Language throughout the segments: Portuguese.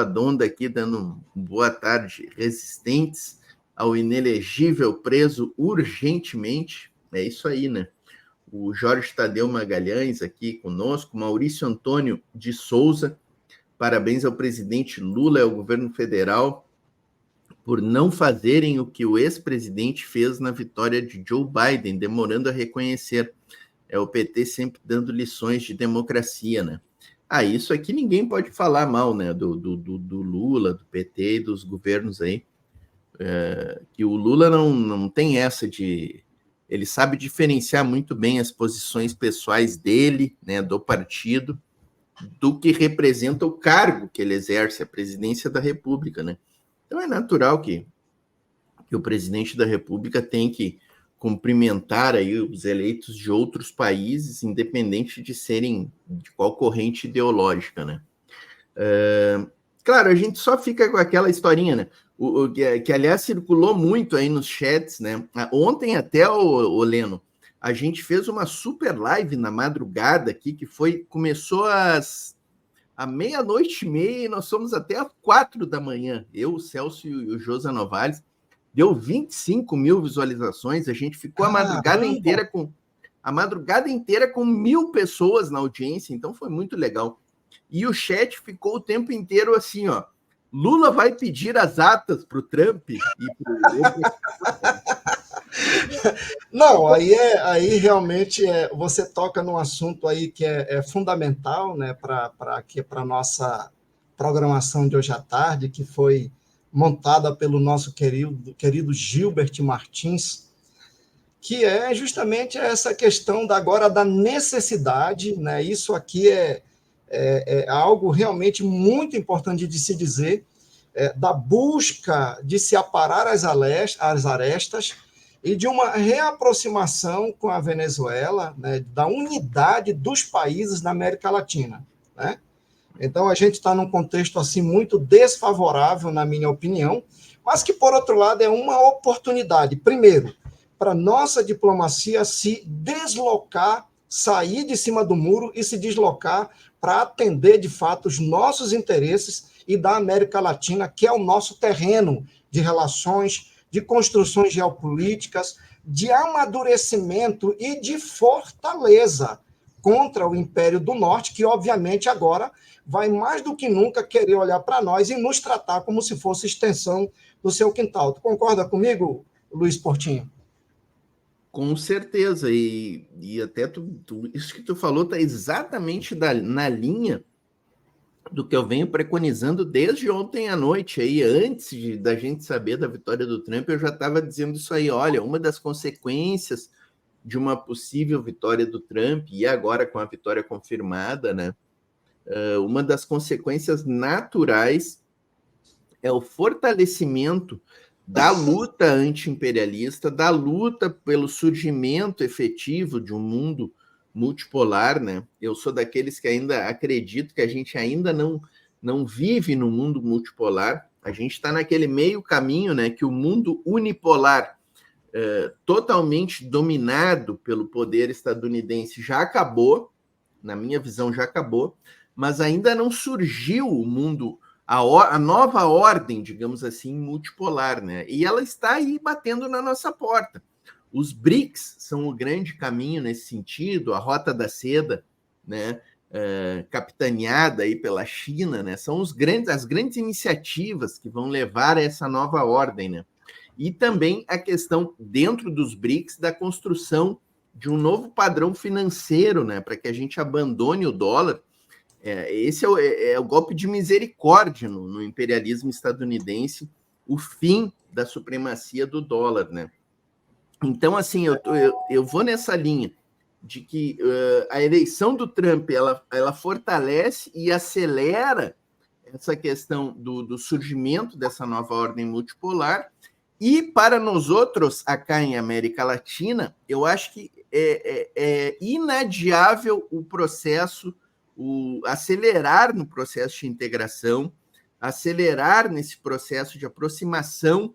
Donda aqui dando boa tarde, resistentes ao inelegível preso urgentemente. É isso aí, né? O Jorge Tadeu Magalhães aqui conosco, Maurício Antônio de Souza, parabéns ao presidente Lula e ao governo federal por não fazerem o que o ex-presidente fez na vitória de Joe Biden, demorando a reconhecer. É o PT sempre dando lições de democracia, né? Isso aqui ninguém pode falar mal, né? Do Lula, do PT e dos governos aí. Que o Lula não tem essa de... Ele sabe diferenciar muito bem as posições pessoais dele, né, do partido, do que representa o cargo que ele exerce, a presidência da República, né? Então é natural que o presidente da República tem que cumprimentar aí os eleitos de outros países, independente de serem de qual corrente ideológica, né? Claro, a gente só fica com aquela historinha, né? Que aliás circulou muito aí nos chats, né? Ontem até, o Leno, a gente fez uma super live na madrugada aqui, que começou à meia-noite e meia, e nós fomos até às 4 da manhã. Eu, o Celso e o Josa Novales. Deu 25 mil visualizações, a gente ficou a madrugada inteira com 1.000 pessoas na audiência, então foi muito legal. E o chat ficou o tempo inteiro assim, ó. Lula vai pedir as atas para o Trump e Não, aí realmente você toca num assunto aí que é fundamental, né, para a nossa programação de hoje à tarde, que foi montada pelo nosso querido Gilbert Martins, que é justamente essa questão da necessidade, né? Isso aqui é algo realmente muito importante de se dizer, da busca de se aparar as arestas e de uma reaproximação com a Venezuela, né? Da unidade dos países da América Latina, né? Então, a gente está num contexto assim muito desfavorável, na minha opinião, mas que, por outro lado, é uma oportunidade, primeiro, para nossa diplomacia se deslocar, sair de cima do muro e se deslocar para atender, de fato, os nossos interesses e da América Latina, que é o nosso terreno de relações, de construções geopolíticas, de amadurecimento e de fortaleza contra o Império do Norte, que, obviamente, agora vai mais do que nunca querer olhar para nós e nos tratar como se fosse extensão do seu quintal. Tu concorda comigo, Luiz Portinho? Com certeza, e até isso que tu falou está exatamente na linha do que eu venho preconizando desde ontem à noite. Aí, antes da gente saber da vitória do Trump, eu já estava dizendo isso aí. Olha, uma das consequências de uma possível vitória do Trump, e agora com a vitória confirmada, né? Uma das consequências naturais é o fortalecimento da luta anti-imperialista, da luta pelo surgimento efetivo de um mundo multipolar, né? Eu sou daqueles que ainda acredito que a gente ainda não vive no mundo multipolar. A gente está naquele meio caminho, né? Que o mundo unipolar, totalmente dominado pelo poder estadunidense, já acabou. Na minha visão, já acabou, mas ainda não surgiu o mundo, a nova ordem, digamos assim, multipolar, né? E ela está aí batendo na nossa porta. Os BRICS são o grande caminho nesse sentido, a Rota da Seda, né? Capitaneada aí pela China, né? São as grandes iniciativas que vão levar a essa nova ordem, né? E também a questão, dentro dos BRICS, da construção de um novo padrão financeiro, né, para que a gente abandone o dólar. Esse é o golpe de misericórdia no imperialismo estadunidense, o fim da supremacia do dólar, né? Então, assim, eu vou nessa linha de que a eleição do Trump ela fortalece e acelera essa questão do surgimento dessa nova ordem multipolar. E para nós outros, acá em América Latina, eu acho que é inadiável o processo, acelerar no processo de integração, acelerar nesse processo de aproximação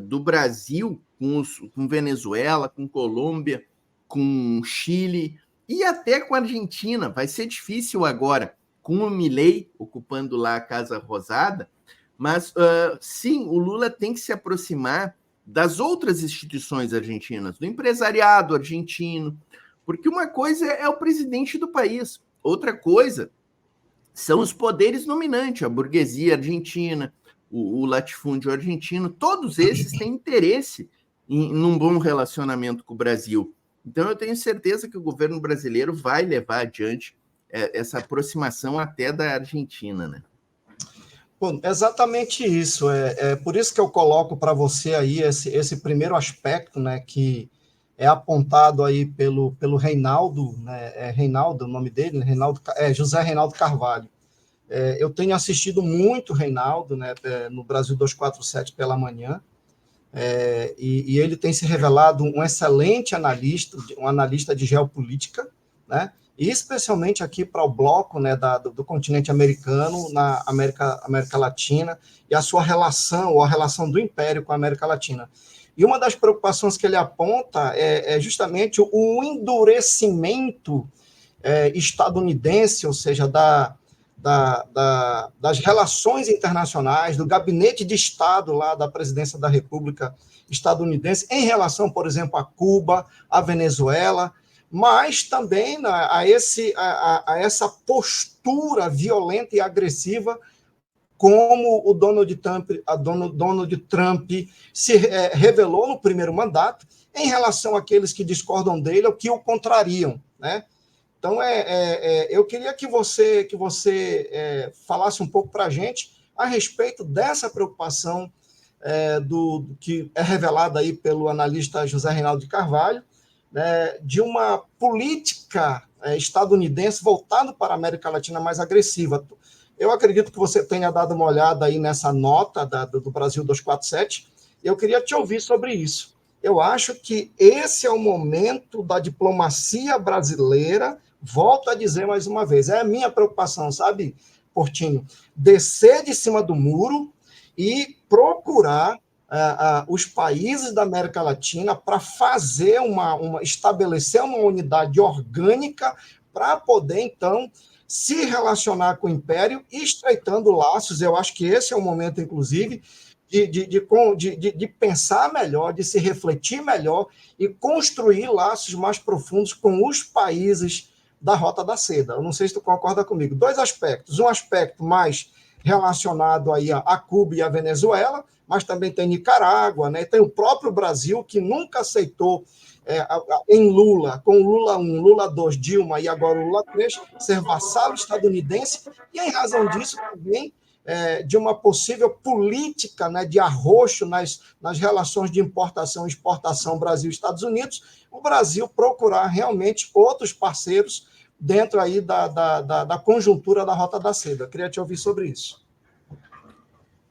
do Brasil com Venezuela, com Colômbia, com Chile e até com a Argentina. Vai ser difícil agora, com o Milei ocupando lá a Casa Rosada, mas sim, o Lula tem que se aproximar das outras instituições argentinas, do empresariado argentino, porque uma coisa é o presidente do país, outra coisa são os poderes nominantes, a burguesia argentina, o latifúndio argentino, todos esses têm interesse num bom relacionamento com o Brasil. Então, eu tenho certeza que o governo brasileiro vai levar adiante essa aproximação até da Argentina, né? Bom, exatamente isso. É por isso que eu coloco para você aí esse primeiro aspecto, né, que é apontado aí pelo Reinaldo, né, Reinaldo, o nome dele, Reinaldo, José Reinaldo Carvalho. Eu tenho assistido muito Reinaldo, né, no Brasil 247 pela manhã, e ele tem se revelado um excelente analista, um analista de geopolítica, né, e especialmente aqui para o bloco, né, do continente americano, na América Latina, e a sua relação, ou a relação do Império com a América Latina. E uma das preocupações que ele aponta é justamente o endurecimento estadunidense, ou seja, das relações internacionais, do gabinete de Estado lá da presidência da República estadunidense, em relação, por exemplo, a Cuba, a Venezuela, mas também a essa postura violenta e agressiva como o Donald Trump se revelou no primeiro mandato em relação àqueles que discordam dele ou que o contrariam, né? Então, eu queria que você falasse um pouco para a gente a respeito dessa preocupação que é revelada aí pelo analista José Reinaldo de Carvalho, né, de uma política estadunidense voltada para a América Latina mais agressiva. Eu acredito que você tenha dado uma olhada aí nessa nota do Brasil 247, e eu queria te ouvir sobre isso. Eu acho que esse é o momento da diplomacia brasileira, volto a dizer mais uma vez, é a minha preocupação, sabe, Portinho? Descer de cima do muro e procurar os países da América Latina para fazer estabelecer uma unidade orgânica para poder, então, se relacionar com o Império, estreitando laços. Eu acho que esse é o momento, inclusive, de pensar melhor, de se refletir melhor e construir laços mais profundos com os países da Rota da Seda. Eu não sei se tu concorda comigo. Dois aspectos. Um aspecto mais relacionado aí a Cuba e a Venezuela, mas também tem Nicarágua, né? Tem o próprio Brasil, que nunca aceitou em Lula, com Lula 1, Lula 2, Dilma e agora Lula 3, ser vassalo estadunidense, e em razão disso também de uma possível política, né, de arroxo nas relações de importação e exportação Brasil-Estados Unidos, o Brasil procurar realmente outros parceiros dentro aí da conjuntura da Rota da Seda. Eu queria te ouvir sobre isso.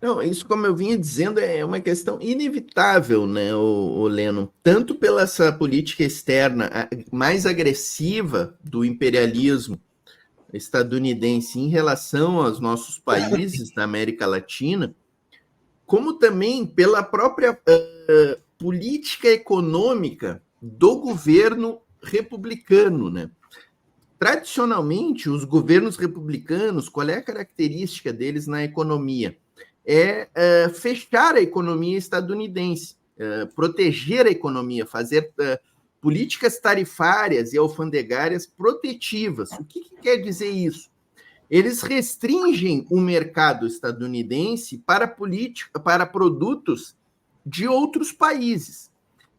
Não, isso, como eu vinha dizendo, é uma questão inevitável, né, o Leno, tanto pela essa política externa mais agressiva do imperialismo estadunidense em relação aos nossos países da América Latina, como também pela própria política econômica do governo republicano, né? Tradicionalmente, os governos republicanos, qual é a característica deles na economia? Fechar a economia estadunidense, proteger a economia, fazer políticas tarifárias e alfandegárias protetivas. O que quer dizer isso? Eles restringem o mercado estadunidense para produtos de outros países.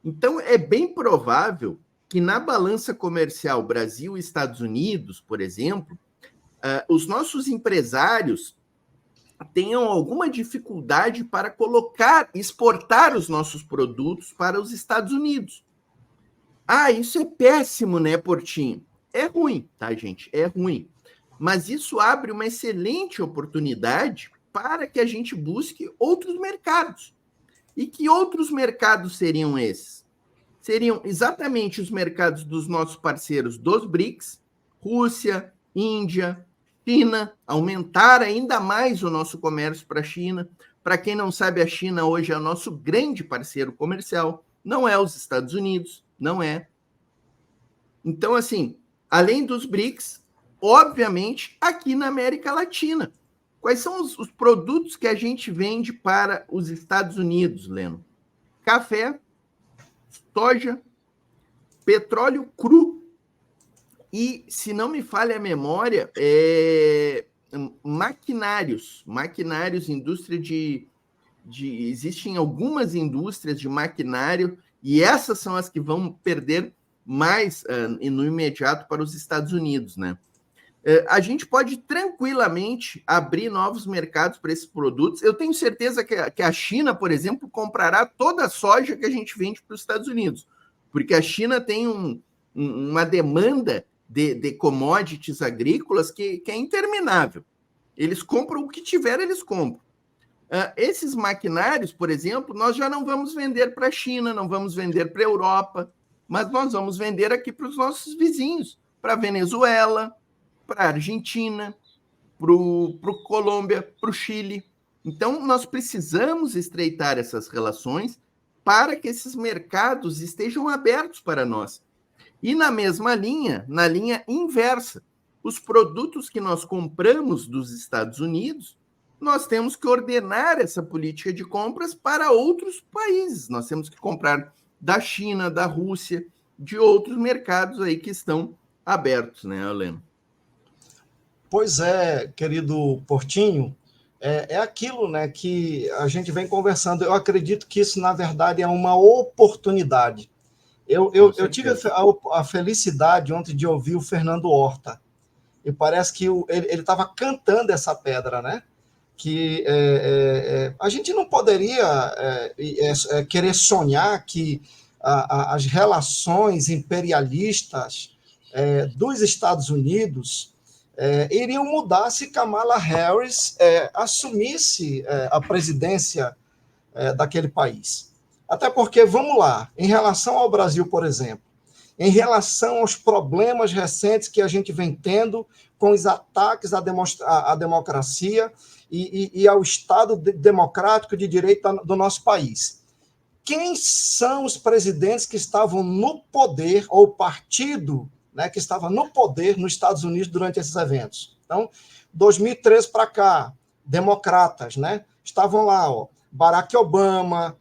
Então, é bem provável que na balança comercial Brasil e Estados Unidos, por exemplo, os nossos empresários tenham alguma dificuldade para exportar os nossos produtos para os Estados Unidos. Isso é péssimo, né, Portinho? É ruim, tá, gente? É ruim. Mas isso abre uma excelente oportunidade para que a gente busque outros mercados. E que outros mercados seriam esses? Seriam exatamente os mercados dos nossos parceiros dos BRICS, Rússia, Índia, China, aumentar ainda mais o nosso comércio para a China. Para quem não sabe, a China hoje é o nosso grande parceiro comercial, não é os Estados Unidos, não é. Então, assim, além dos BRICS, obviamente, aqui na América Latina. Quais são os produtos que a gente vende para os Estados Unidos, Leno? Café, soja, petróleo cru e, se não me falha a memória, maquinários, indústria existem algumas indústrias de maquinário e essas são as que vão perder mais no imediato para os Estados Unidos, né? A gente pode tranquilamente abrir novos mercados para esses produtos. Eu tenho certeza que a China, por exemplo, comprará toda a soja que a gente vende para os Estados Unidos, porque a China tem uma demanda de commodities agrícolas que é interminável. Eles compram o que tiver, eles compram. Esses maquinários, por exemplo, nós já não vamos vender para a China, não vamos vender para a Europa, mas nós vamos vender aqui para os nossos vizinhos, para a Venezuela, para a Argentina, para o Colômbia, para o Chile. Então, nós precisamos estreitar essas relações para que esses mercados estejam abertos para nós. E na mesma linha, na linha inversa, os produtos que nós compramos dos Estados Unidos, nós temos que ordenar essa política de compras para outros países. Nós temos que comprar da China, da Rússia, de outros mercados aí que estão abertos, né, Helena? Pois é, querido Portinho, é aquilo, né, que a gente vem conversando. Eu acredito que isso, na verdade, é uma oportunidade. Eu tive a felicidade ontem de ouvir o Fernando Horta, e parece que ele estava cantando essa pedra, né? Que a gente não poderia querer sonhar que as relações imperialistas dos Estados Unidos iriam mudar se Kamala Harris assumisse a presidência daquele país. Até porque, vamos lá, em relação ao Brasil, por exemplo, em relação aos problemas recentes que a gente vem tendo com os ataques à democracia e ao Estado democrático de direito do nosso país. Quem são os presidentes que estavam no poder, ou o partido, né, que estava no poder nos Estados Unidos durante esses eventos? Então, 2013 para cá, democratas, né, estavam lá, ó, Barack Obama,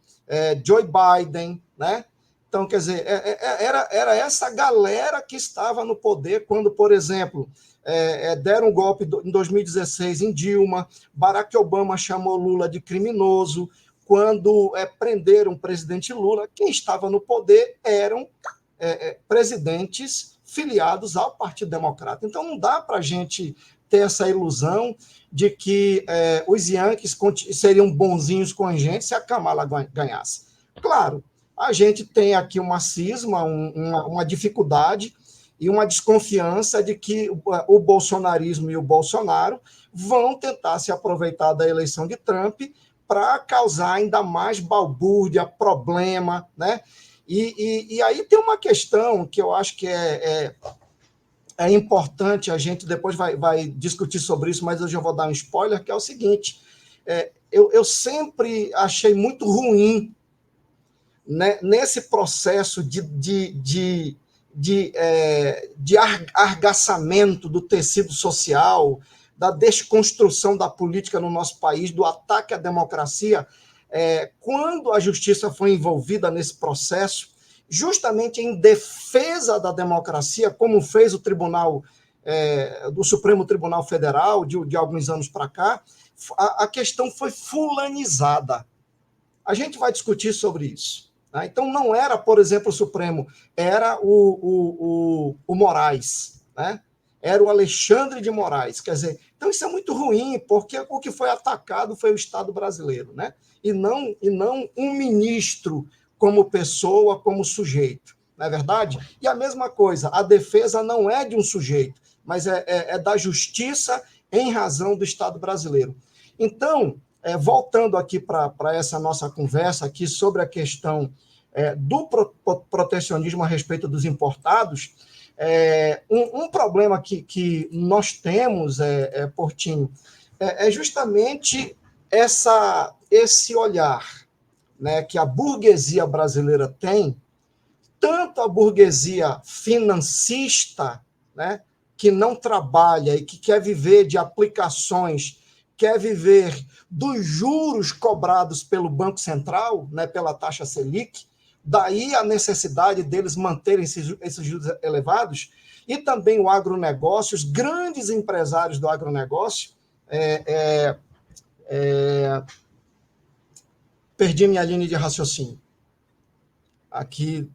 Joe Biden, né? Então, quer dizer, era essa galera que estava no poder quando, por exemplo, deram um golpe em 2016 em Dilma, Barack Obama chamou Lula de criminoso, quando prenderam o presidente Lula, quem estava no poder eram presidentes filiados ao Partido Democrata. Então, não dá para a gente ter essa ilusão de que os Yankees seriam bonzinhos com a gente se a Kamala ganhasse. Claro, a gente tem aqui uma cisma, uma dificuldade e uma desconfiança de que o bolsonarismo e o Bolsonaro vão tentar se aproveitar da eleição de Trump para causar ainda mais balbúrdia, problema, né? E aí tem uma questão que eu acho que é importante, a gente depois vai discutir sobre isso, mas eu já vou dar um spoiler, que é o seguinte, eu sempre achei muito ruim, né, nesse processo de argaçamento do tecido social, da desconstrução da política no nosso país, do ataque à democracia, quando a justiça foi envolvida nesse processo, justamente em defesa da democracia, como fez o Tribunal, do Supremo Tribunal Federal, de alguns anos para cá, a questão foi fulanizada. A gente vai discutir sobre isso. Né? Então, não era, por exemplo, o Supremo, era o Moraes, né? Era o Alexandre de Moraes. Quer dizer, então isso é muito ruim, porque o que foi atacado foi o Estado brasileiro, né? E não um ministro como pessoa, como sujeito, não é verdade? E a mesma coisa, a defesa não é de um sujeito, mas é da justiça em razão do Estado brasileiro. Então, voltando aqui para essa nossa conversa aqui sobre a questão do protecionismo a respeito dos importados, um problema que nós temos, Portinho, é justamente esse olhar, né, que a burguesia brasileira tem, tanto a burguesia financista, né, que não trabalha e que quer viver de aplicações, quer viver dos juros cobrados pelo Banco Central, né, pela taxa Selic, daí a necessidade deles manterem esses juros elevados, e também o agronegócio, os grandes empresários do agronegócio. Perdi minha linha de raciocínio. Aqui,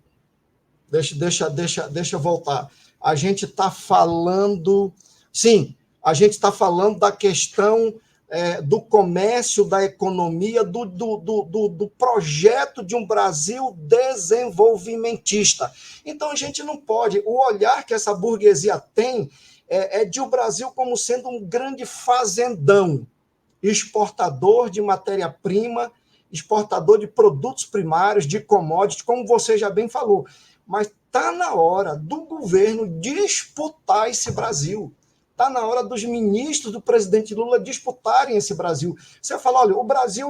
deixa eu voltar. A gente está falando... Sim, a gente está falando da questão do comércio, da economia, do projeto de um Brasil desenvolvimentista. Então, a gente não pode... O olhar que essa burguesia tem é de o Brasil como sendo um grande fazendão, exportador de matéria-prima, exportador de produtos primários, de commodities, como você já bem falou. Mas está na hora do governo disputar esse Brasil. Está na hora dos ministros do presidente Lula disputarem esse Brasil. Você fala, olha, o Brasil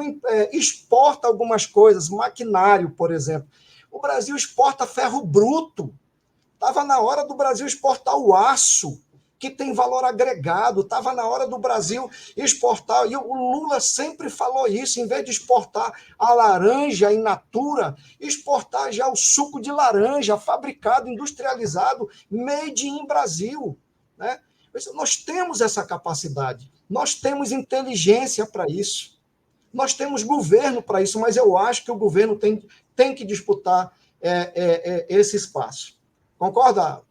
exporta algumas coisas, maquinário, por exemplo. O Brasil exporta ferro bruto. Estava na hora do Brasil exportar o aço, que tem valor agregado. Estava na hora do Brasil exportar, e o Lula sempre falou isso, em vez de exportar a laranja in natura, exportar já o suco de laranja, fabricado, industrializado, made in Brasil, né? Nós temos essa capacidade, nós temos inteligência para isso, nós temos governo para isso, mas eu acho que o governo tem que disputar esse espaço. Concorda,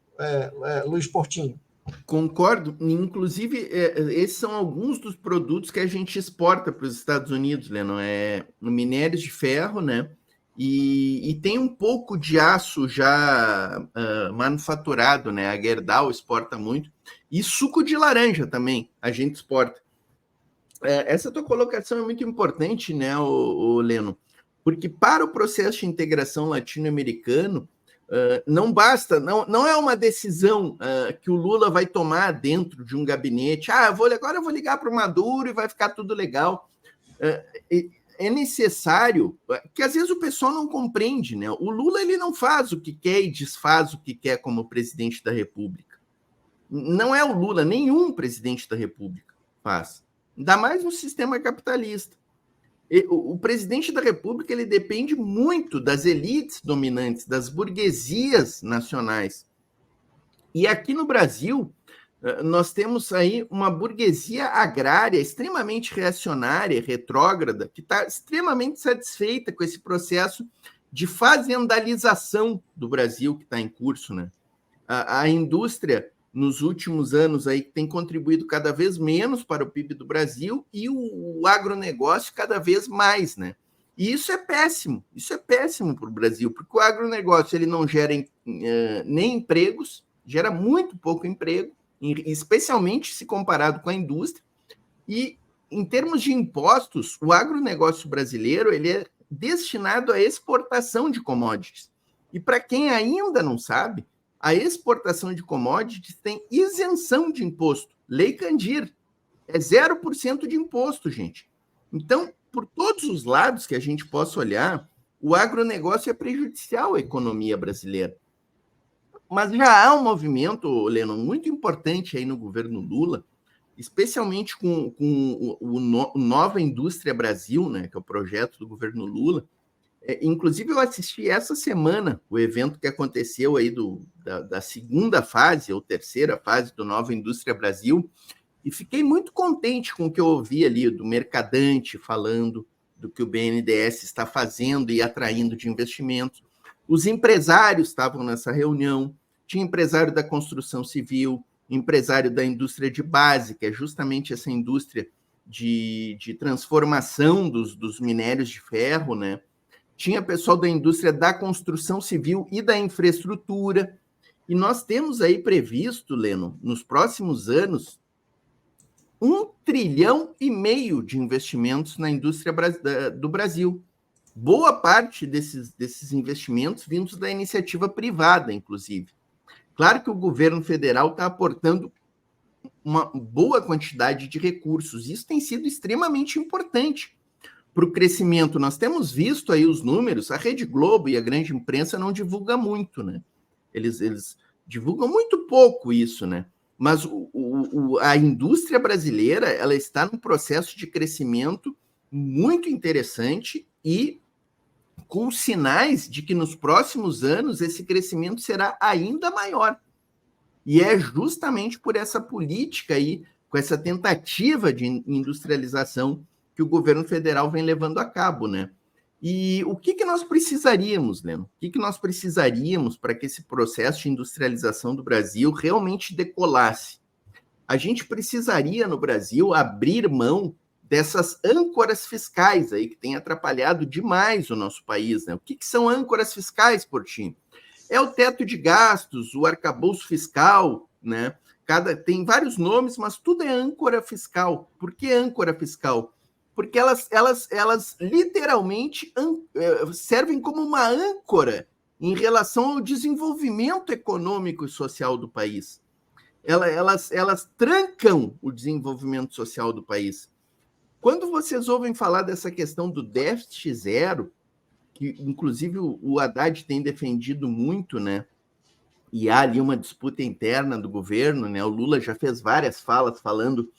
Luiz Portinho? Concordo. Inclusive, esses são alguns dos produtos que a gente exporta para os Estados Unidos, Leno. Minérios de ferro, né? E tem um pouco de aço já manufaturado, né? A Gerdau exporta muito. E suco de laranja também a gente exporta. Essa tua colocação é muito importante, né, o Leno? Porque para o processo de integração latino-americano, não basta, não é uma decisão que o Lula vai tomar dentro de um gabinete. Agora eu vou ligar para o Maduro e vai ficar tudo legal. É necessário, que às vezes o pessoal não compreende, né? O Lula ele não faz o que quer e desfaz o que quer como presidente da República. Não é o Lula, nenhum presidente da República faz. Ainda mais no sistema capitalista. O presidente da República ele depende muito das elites dominantes, das burguesias nacionais. E aqui no Brasil, nós temos aí uma burguesia agrária extremamente reacionária, retrógrada, que está extremamente satisfeita com esse processo de fazendalização do Brasil que está em curso, né? A indústria, nos últimos anos, aí, tem contribuído cada vez menos para o PIB do Brasil e o agronegócio cada vez mais, né? E isso é péssimo para o Brasil, porque o agronegócio ele não gera nem empregos, gera muito pouco emprego, especialmente se comparado com a indústria, e em termos de impostos, o agronegócio brasileiro ele é destinado à exportação de commodities. E para quem ainda não sabe, a exportação de commodities tem isenção de imposto. Lei Candir. É 0% de imposto, gente. Então, por todos os lados que a gente possa olhar, o agronegócio é prejudicial à economia brasileira. Mas já há um movimento, Leno, muito importante aí no governo Lula, especialmente com o Nova Indústria Brasil, né, que é o projeto do governo Lula. Inclusive, eu assisti essa semana o evento que aconteceu aí da segunda fase, ou terceira fase do Nova Indústria Brasil, e fiquei muito contente com o que eu ouvi ali do Mercadante falando do que o BNDES está fazendo e atraindo de investimentos. Os empresários estavam nessa reunião, tinha empresário da construção civil, empresário da indústria de base, que é justamente essa indústria de transformação dos minérios de ferro, né? Tinha pessoal da indústria da construção civil e da infraestrutura. E nós temos aí previsto, Leno, nos próximos anos, 1,5 trilhão de investimentos na indústria do Brasil. Boa parte desses investimentos vindos da iniciativa privada, inclusive. Claro que o governo federal está aportando uma boa quantidade de recursos. Isso tem sido extremamente importante para o crescimento. Nós temos visto aí os números, a Rede Globo e a grande imprensa não divulgam muito, né? Eles divulgam muito pouco isso, né? mas a indústria brasileira ela está num processo de crescimento muito interessante e com sinais de que nos próximos anos esse crescimento será ainda maior. E é justamente por essa política aí, com essa tentativa de industrialização que o governo federal vem levando a cabo, né? E o que nós precisaríamos, Leno? O que nós precisaríamos para que esse processo de industrialização do Brasil realmente decolasse? A gente precisaria, no Brasil, abrir mão dessas âncoras fiscais aí que têm atrapalhado demais o nosso país, né? O que são âncoras fiscais, Portinho? É o teto de gastos, o arcabouço fiscal, né? Tem vários nomes, mas tudo é âncora fiscal. Por que âncora fiscal? Porque elas literalmente servem como uma âncora em relação ao desenvolvimento econômico e social do país. Elas trancam o desenvolvimento social do país. Quando vocês ouvem falar dessa questão do déficit zero, que inclusive o Haddad tem defendido muito, né? E há ali uma disputa interna do governo, né? O Lula já fez várias falas falando,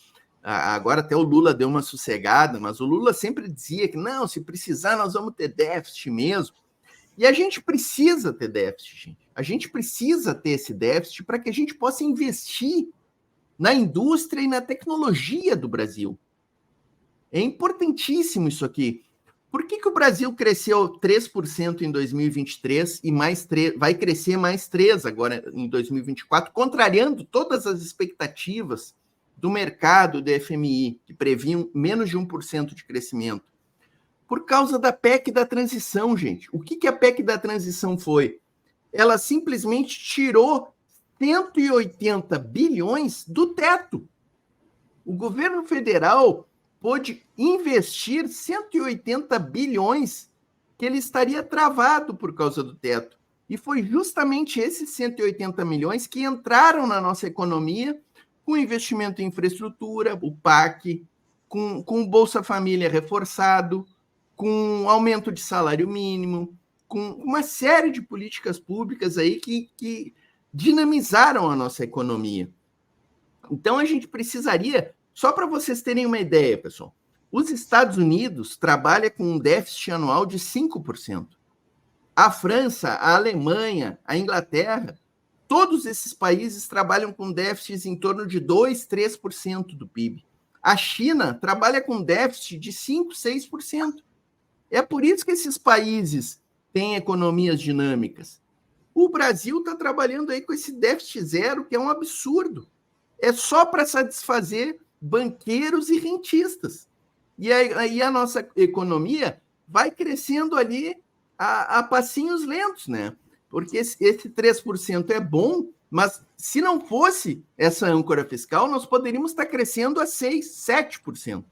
agora até o Lula deu uma sossegada, mas o Lula sempre dizia que não, se precisar nós vamos ter déficit mesmo. E a gente precisa ter déficit, gente. A gente precisa ter esse déficit para que a gente possa investir na indústria e na tecnologia do Brasil. É importantíssimo isso aqui. Por que o Brasil cresceu 3% em 2023 e vai crescer mais 3% agora em 2024, contrariando todas as expectativas do mercado do FMI, que previam menos de 1% de crescimento? Por causa da PEC da transição, gente. O que a PEC da transição foi? Ela simplesmente tirou 180 bilhões do teto. O governo federal pôde investir 180 bilhões que ele estaria travado por causa do teto. E foi justamente esses 180 milhões que entraram na nossa economia com investimento em infraestrutura, o PAC, com o Bolsa Família reforçado, com aumento de salário mínimo, com uma série de políticas públicas aí que dinamizaram a nossa economia. Então, a gente precisaria, só para vocês terem uma ideia, pessoal, os Estados Unidos trabalham com um déficit anual de 5%. A França, a Alemanha, a Inglaterra, todos esses países trabalham com déficits em torno de 2%, 3% do PIB. A China trabalha com déficit de 5%, 6%. É por isso que esses países têm economias dinâmicas. O Brasil está trabalhando aí com esse déficit zero, que é um absurdo. É só para satisfazer banqueiros e rentistas. E aí a nossa economia vai crescendo ali a passinhos lentos, né? Porque esse 3% é bom, mas se não fosse essa âncora fiscal, nós poderíamos estar crescendo a 6%, 7%.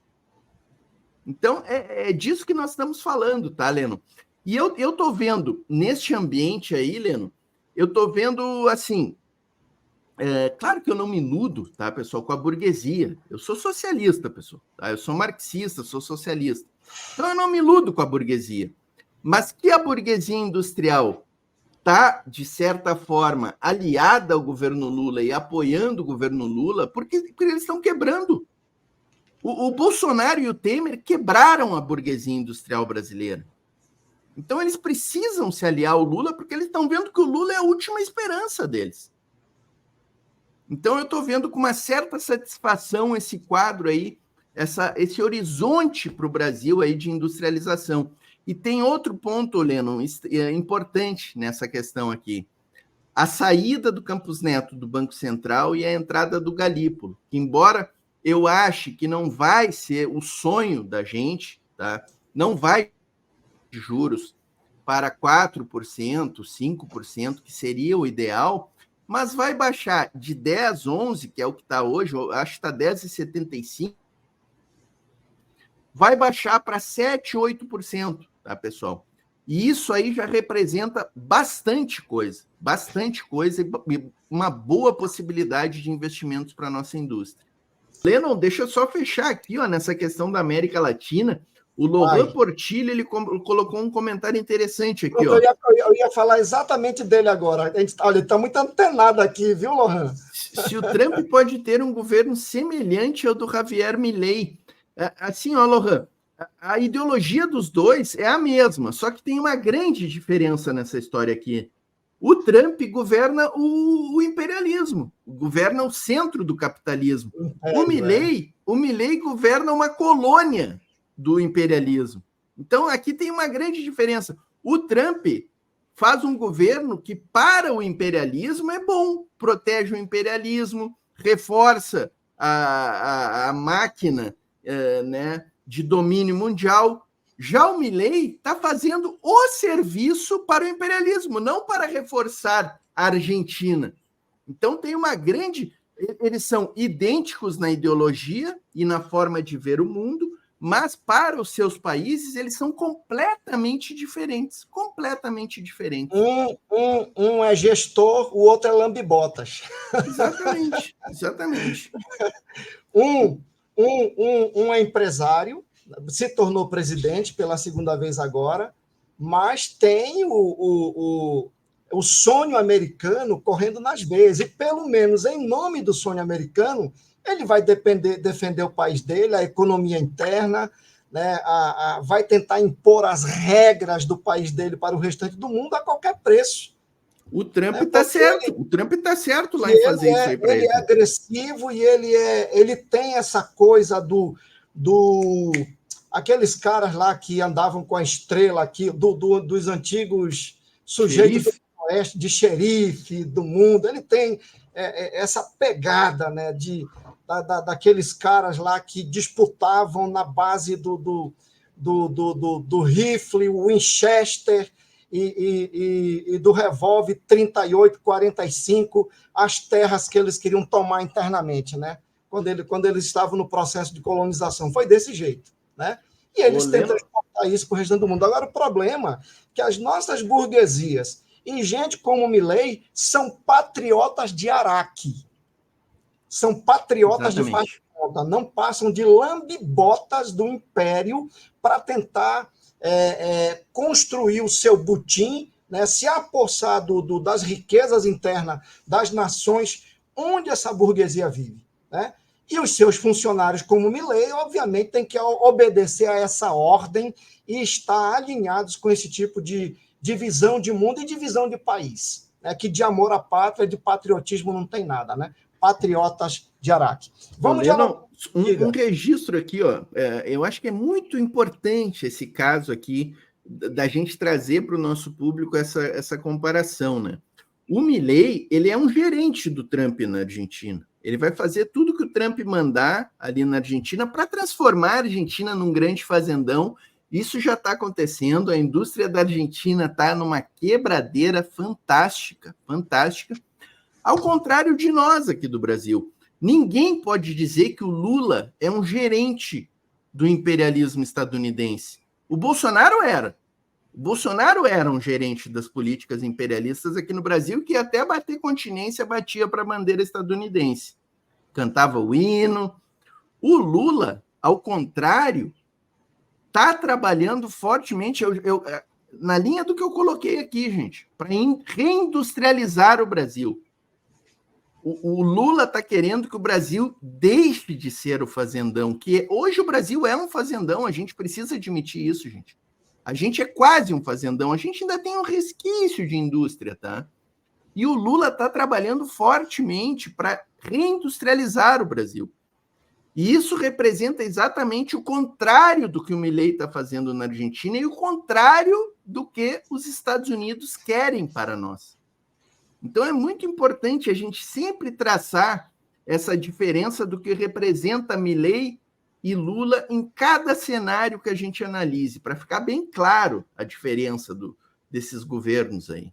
Então, é disso que nós estamos falando, tá, Leno? E eu estou vendo, neste ambiente aí, Leno, eu estou vendo, assim, claro que eu não me iludo, tá, pessoal, com a burguesia. Eu sou socialista, pessoal. Tá? Eu sou marxista, sou socialista. Então, eu não me iludo com a burguesia. Mas que a burguesia industrial está, de certa forma, aliada ao governo Lula e apoiando o governo Lula, porque eles estão quebrando. O Bolsonaro e o Temer quebraram a burguesia industrial brasileira. Então, eles precisam se aliar ao Lula porque eles estão vendo que o Lula é a última esperança deles. Então, eu estou vendo com uma certa satisfação esse quadro aí, esse horizonte para o Brasil aí de industrialização. E tem outro ponto, Leno, importante nessa questão aqui. A saída do Campos Neto do Banco Central e a entrada do Galípolo, que embora eu acho que não vai ser o sonho da gente, tá? Não vai de juros para 4%, 5%, que seria o ideal, mas vai baixar de 10, 11, que é o que está hoje, eu acho que está 10,75, vai baixar para 7, 8%, tá, pessoal? E isso aí já representa bastante coisa e uma boa possibilidade de investimentos para a nossa indústria. Lennon, deixa eu só fechar aqui, ó, nessa questão da América Latina. O Lohan Portillo, ele colocou um comentário interessante aqui. Ó. Eu ia falar exatamente dele agora. Olha, ele está muito antenado aqui, viu, Lohan? se o Trump pode ter um governo semelhante ao do Javier Milei. Assim, ó, Lohan, a ideologia dos dois é a mesma, só que tem uma grande diferença nessa história aqui. O Trump governa o imperialismo, governa o centro do capitalismo. O Milei governa uma colônia do imperialismo. Então, aqui tem uma grande diferença. O Trump faz um governo que, para o imperialismo, é bom, protege o imperialismo, reforça a máquina né, de domínio mundial. Já o Milei está fazendo o serviço para o imperialismo, não para reforçar a Argentina. Então tem uma grande... Eles são idênticos na ideologia e na forma de ver o mundo, mas para os seus países eles são completamente diferentes. Completamente diferentes. Um é gestor, o outro é lambibotas. Exatamente, exatamente. Um é empresário, se tornou presidente pela segunda vez agora, mas tem o sonho americano correndo nas veias. E, pelo menos em nome do sonho americano, ele vai defender o país dele, a economia interna, né, vai tentar impor as regras do país dele para o restante do mundo a qualquer preço. O Trump está certo. O Trump está certo lá em fazer isso aí para ele. Ele é agressivo e ele tem essa coisa do aqueles caras lá que andavam com a estrela aqui, dos antigos sujeitos do oeste, de xerife do mundo. Ele tem essa pegada, né, daqueles caras lá que disputavam na base do rifle, o Winchester e do revólver 38, 45, as terras que eles queriam tomar internamente, né? Quando eles estavam no processo de colonização. Foi desse jeito, né? E eles tentam exportar isso para o restante do mundo. Agora, o problema é que as nossas burguesias e gente como Milei são patriotas de Araque. São patriotas de faixa ponta, não passam de lambibotas do império para tentar construir o seu butim, né, se apossar das riquezas internas das nações onde essa burguesia vive, né? E os seus funcionários, como Milei, obviamente, têm que obedecer a essa ordem e estar alinhados com esse tipo de visão de mundo e de visão de país, né? Que de amor à pátria, de patriotismo não tem nada, né? Patriotas de Araque. Vamos um registro aqui, ó. Eu acho que é muito importante esse caso aqui da gente trazer para o nosso público essa comparação, né? O Milei, ele é um gerente do Trump na Argentina. Ele vai fazer tudo que o Trump mandar ali na Argentina para transformar a Argentina num grande fazendão. Isso já está acontecendo. A indústria da Argentina está numa quebradeira fantástica, fantástica. Ao contrário de nós aqui do Brasil. Ninguém pode dizer que o Lula é um gerente do imperialismo estadunidense. O Bolsonaro era. O Bolsonaro era um gerente das políticas imperialistas aqui no Brasil, que até bater continência batia para a bandeira estadunidense. Cantava o hino. O Lula, ao contrário, está trabalhando fortemente na linha do que eu coloquei aqui, gente, para reindustrializar o Brasil. O Lula está querendo que o Brasil deixe de ser o fazendão, que hoje o Brasil é um fazendão, a gente precisa admitir isso, gente. A gente é quase um fazendão, a gente ainda tem um resquício de indústria, tá? E o Lula está trabalhando fortemente para reindustrializar o Brasil. E isso representa exatamente o contrário do que o Milei está fazendo na Argentina e o contrário do que os Estados Unidos querem para nós. Então é muito importante a gente sempre traçar essa diferença do que representa Milei e Lula em cada cenário que a gente analise, para ficar bem claro a diferença desses governos aí.